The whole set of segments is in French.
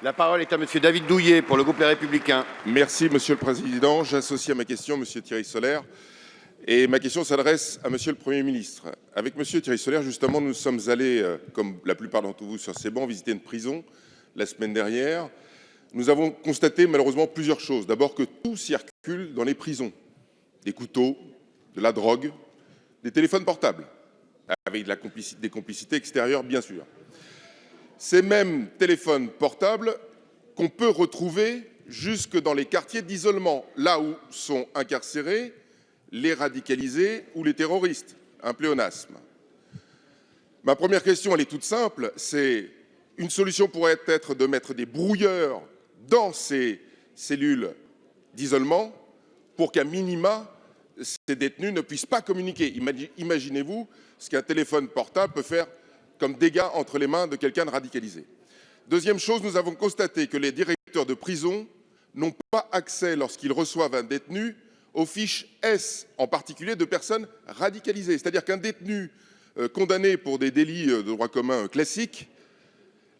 La parole est à Monsieur David Douillet pour le groupe Les Républicains. Merci, Monsieur le Président. J'associe à ma question Monsieur Thierry Solère. Et ma question s'adresse à Monsieur le Premier ministre. Avec Monsieur Thierry Solère, justement, nous sommes allés, comme la plupart d'entre vous sur ces bancs, visiter une prison la semaine dernière. Nous avons constaté malheureusement plusieurs choses. D'abord que tout circule dans les prisons. Des couteaux, de la drogue, des téléphones portables, avec des complicités extérieures, bien sûr. Ces mêmes téléphones portables qu'on peut retrouver jusque dans les quartiers d'isolement, là où sont incarcérés les radicalisés ou les terroristes, un pléonasme. Ma première question, elle est toute simple, c'est une solution pourrait être de mettre des brouilleurs dans ces cellules d'isolement pour qu'à minima, ces détenus ne puissent pas communiquer. Imaginez-vous ce qu'un téléphone portable peut faire comme dégâts entre les mains de quelqu'un de radicalisé. Deuxième chose, nous avons constaté que les directeurs de prison n'ont pas accès, lorsqu'ils reçoivent un détenu, aux fiches S, en particulier de personnes radicalisées. C'est-à-dire qu'un détenu condamné pour des délits de droit commun classiques,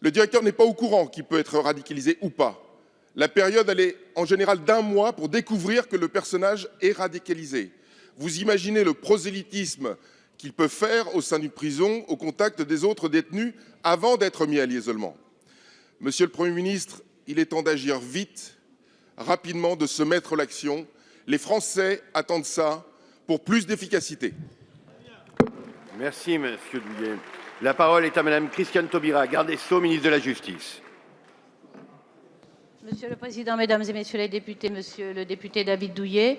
le directeur n'est pas au courant qu'il peut être radicalisé ou pas. La période, elle est en général d'1 mois pour découvrir que le personnage est radicalisé. Vous imaginez le prosélytisme qu'il peut faire au sein d'une prison au contact des autres détenus avant d'être mis à l'isolement. Monsieur le Premier ministre, il est temps d'agir vite, rapidement, de se mettre à l'action. Les Français attendent ça pour plus d'efficacité. Merci, Monsieur Douillet. La parole est à Madame Christiane Taubira, garde des Sceaux, ministre de la Justice. Monsieur le Président, Mesdames et Messieurs les députés, Monsieur le député David Douillet,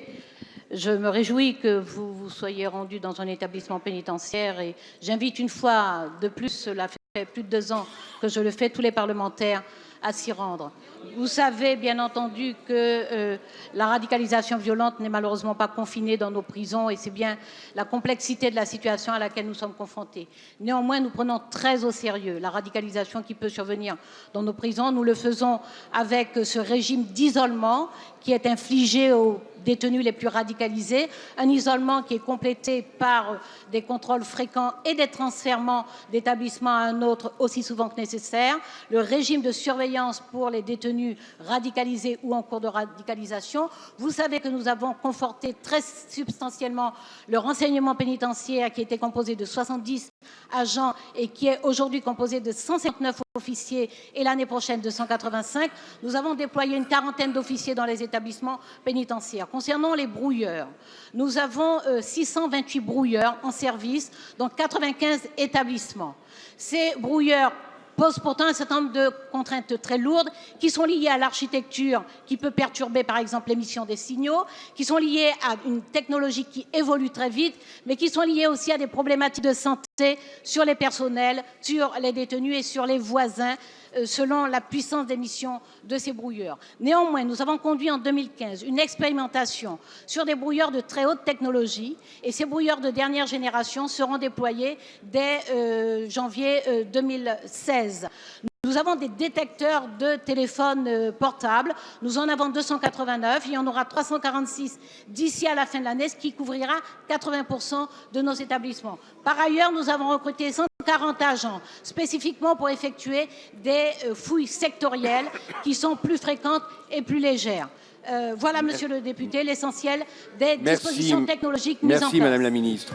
je me réjouis que vous vous soyez rendu dans un établissement pénitentiaire et j'invite une fois de plus, cela fait plus de 2 ans que je le fais, tous les parlementaires à s'y rendre. Vous savez bien entendu que la radicalisation violente n'est malheureusement pas confinée dans nos prisons et c'est bien la complexité de la situation à laquelle nous sommes confrontés. Néanmoins, nous prenons très au sérieux la radicalisation qui peut survenir dans nos prisons. Nous le faisons avec ce régime d'isolement qui est infligé aux détenus les plus radicalisés, un isolement qui est complété par des contrôles fréquents et des transfèrements d'établissement à un autre aussi souvent que nécessaire, le régime de surveillance pour les détenus radicalisés ou en cours de radicalisation. Vous savez que nous avons conforté très substantiellement le renseignement pénitentiaire qui était composé de 70 agents et qui est aujourd'hui composé de 159 officiers et l'année prochaine de 185. Nous avons déployé une 40aine d'officiers dans les établissements pénitentiaires. Concernant les brouilleurs, nous avons 628 brouilleurs en service dans 95 établissements. Ces brouilleurs posent pourtant un certain nombre de contraintes très lourdes qui sont liées à l'architecture qui peut perturber par exemple l'émission des signaux, qui sont liées à une technologie qui évolue très vite, mais qui sont liées aussi à des problématiques de santé sur les personnels, sur les détenus et sur les voisins, selon la puissance d'émission de ces brouilleurs. Néanmoins, nous avons conduit en 2015 une expérimentation sur des brouilleurs de très haute technologie et ces brouilleurs de dernière génération seront déployés dès janvier 2016. Nous avons des détecteurs de téléphones portables. Nous en avons 289. Il y en aura 346 d'ici à la fin de l'année, ce qui couvrira 80% de nos établissements. Par ailleurs, nous avons recruté 140 agents spécifiquement pour effectuer des fouilles sectorielles qui sont plus fréquentes et plus légères. Voilà, Monsieur le député, l'essentiel des dispositions technologiques mises en place. Merci, Madame la Ministre.